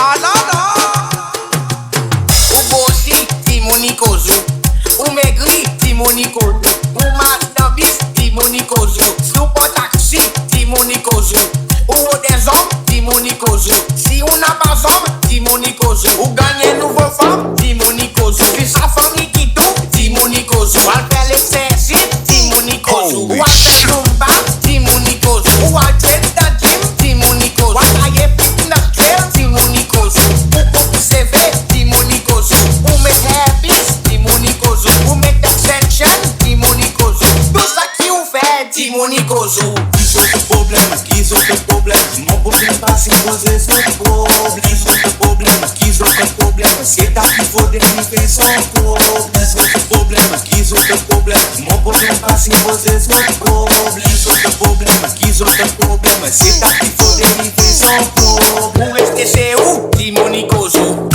banana. O bosi, timonikozu. O megri, timonikozu. O masnabis, timonikozu. Super taxi, timonikozu. O des hommes, timonikozu. Si on n'a pas homme, timonikozu. Ou gagner nouveau femme, timonikozu. Puis sa famille qui tombe, timonikozu. Ou al faire l'exercice, timonikozu. Ou al faire zumba, timonikozu. Ou al train dans gym, timonikozu. Ou al tailler fitness trail, timonikozu. Ou coupe CV, timonikozu. Ou make habits, timonikozu. Ou make extension, timonikozu. Tout ça qui ou fait, timonikozu. Ils ont des problèmes, qu'ils ont des problèmes. Mon problème pas si poser son problème. Ils ont des problèmes, qu'ils ont des problèmes. C'est ta qu'il faut délivrer son problème. Ils ont des problèmes, qu'ils ont des problèmes. Mon problème pas si poser son problème. Ils ont des problèmes, qu'ils ont des problèmes. C'est ta qu'il faut délivrer son problème. Ou rester chez où, timonikozu. Ou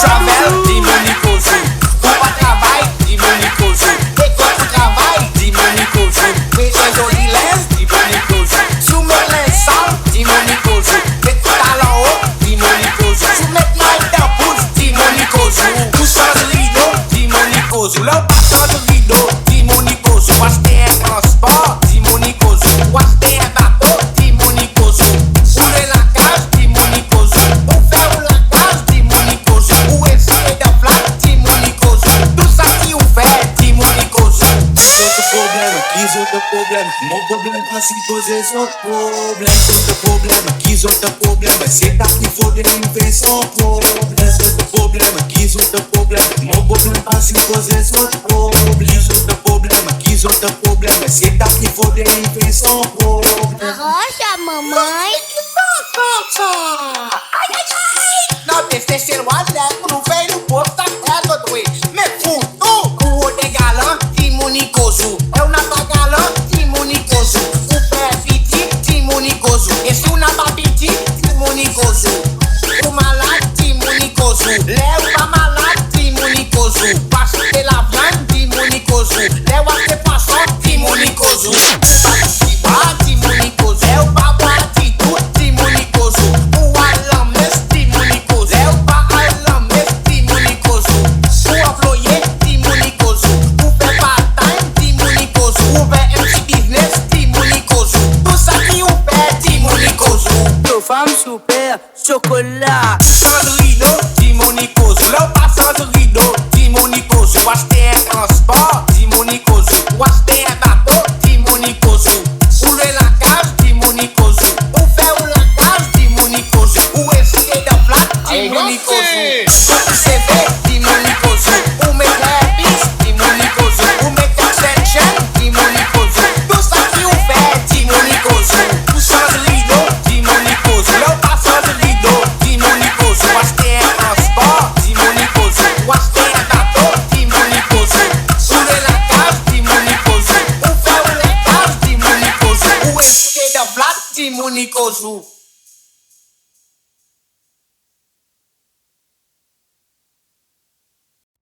travel, timonikozu. Ou pas travail, timonikozu. Et quand tu travailles, timonikozu. Fais un joli linge, timonikozu. Soumettre les sales, timonikozu. Et tout à l'en haut, timonikozu. Soumettre mal d'un pouce, timonikozu. Ou sans rideau, timonikozu. Là, pas sans rideau, timonikozu. Ou acheter un transport, timonikozu. Ou acheter un bateau, timonikozu. Rouler la cage, timonikozu. Ou faire la cage, timonikozu. Ou essayer de flat, timonikozu. Tout ça qui ou fait, timonikozu. Ils ont des problèmes, qu'ils ont des problèmes. Mon problème pas si poser son problème. Ils ont des problèmes, qu'ils ont des problèmes. C'est ta qu'il faut délivrer son problème. Ils ont des problèmes, qu'ils ont des problèmes. Mon problème pas si poser son problème. Ils ont des problèmes, qu'ils ont des problèmes. C'est ta qu'il faut délivrer son problème. Arrocha, mamãe. Não deixe o azeco no velho povo tá certo, doê. Me fundo, o outro é galã, timonikozu. Eu na galã, timonikozu. O pé fiti, timonikozu. Esse na babiti, timonikozu. O malade, timonikozu. Leva pra malade, timonikozu. Passo pela van, timonikozu. Leva a passou, timonikozu. Timonikozu. É o babo atitude, timonikozu. O alames, timonikozu. É o ba alames, timonikozu. O employé, timonikozu. O pé part-time, timonikozu. O pé MC business, timonikozu. Tout ça qui ou pé, timonikozu. Yo femme super, chocolat. Sandrino, timonikozu. Là, pas Sandrino, timonikozu. Ou acheter un transport, timonikozu. Ou acheter un bateau, timonikozu. Rouler la cage, timonikozu. Ou faire la cage, timonikozu. Ou essayer de flat, timonikozu. Coupe CV, timonikozu. Ou make habits, timonikozu. Ou make extension, timonikozu. Tout ça qui ou fait, timonikozu. Ou Sandrino, timonikozu. Là, pas Sandrino, timonikozu. Ou acheter un transport, timonikozu. Ou acheter un bateau, timonikozu. Rouler la cage, timonikozu. Ou faire la cage, timonikozu. Ou essayer de flat, timonikozu.